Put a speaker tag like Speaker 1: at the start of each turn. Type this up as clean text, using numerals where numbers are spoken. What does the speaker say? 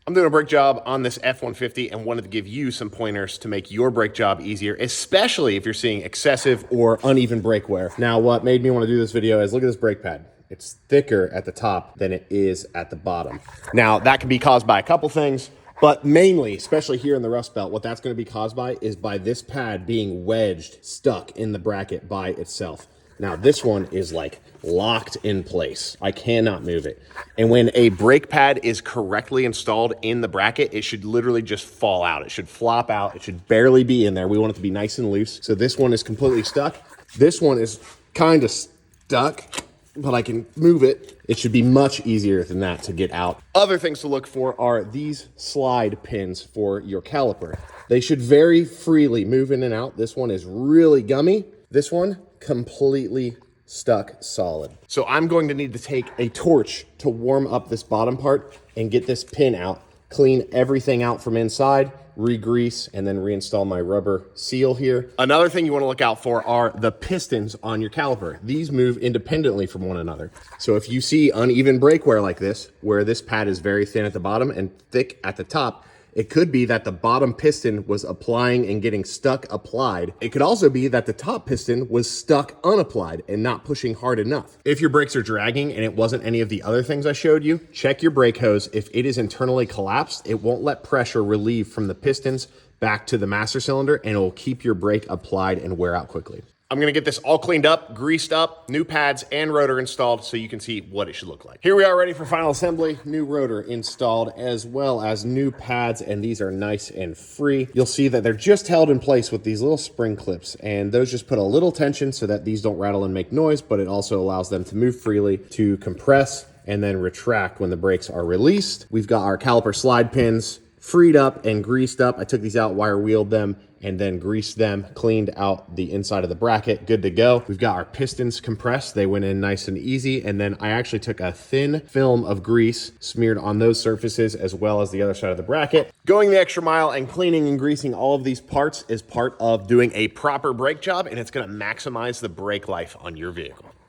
Speaker 1: I'm doing a brake job on this F-150 and wanted to give you some pointers to make your brake job easier, especially if you're seeing excessive or uneven brake wear. Now, what made me want to do this video is look at this brake pad. It's thicker at the top than it is at the bottom. Now, that can be caused by a couple things, but mainly, especially here in the Rust Belt, what that's going to be caused by is by this pad being wedged, stuck in the bracket by itself. Now, this one is like locked in place. I cannot move it. And when a brake pad is correctly installed in the bracket, it should literally just fall out. It should flop out. It should barely be in there. We want it to be nice and loose. So this one is completely stuck. This one is kind of stuck, but I can move it. It should be much easier than that to get out. Other things to look for are these slide pins for your caliper. They should very freely move in and out. This one is really gummy. This one, completely stuck solid. So I'm going to need to take a torch to warm up this bottom part and get this pin out, clean everything out from inside, re-grease, and then reinstall my rubber seal here. Another thing you want to look out for are the pistons on your caliper. These move independently from one another. So if you see uneven brake wear like this, where this pad is very thin at the bottom and thick at the top, it could be that the bottom piston was applying and getting stuck applied. It could also be that the top piston was stuck unapplied and not pushing hard enough. If your brakes are dragging and it wasn't any of the other things I showed you, check your brake hose. If it is internally collapsed, it won't let pressure relieve from the pistons back to the master cylinder, and it will keep your brake applied and wear out quickly. I'm gonna get this all cleaned up, greased up, new pads and rotor installed so you can see what it should look like. Here we are ready for final assembly. New rotor installed as well as new pads, and these are nice and free. You'll see that they're just held in place with these little spring clips, and those just put a little tension so that these don't rattle and make noise, but it also allows them to move freely, to compress and then retract when the brakes are released. We've got our caliper slide pins freed up and greased up. I took these out, wire wheeled them, and then greased them, cleaned out the inside of the bracket, good to go. We've got our pistons compressed. They went in nice and easy. And then I actually took a thin film of grease, smeared on those surfaces as well as the other side of the bracket. Going the extra mile and cleaning and greasing all of these parts is part of doing a proper brake job, and it's gonna maximize the brake life on your vehicle.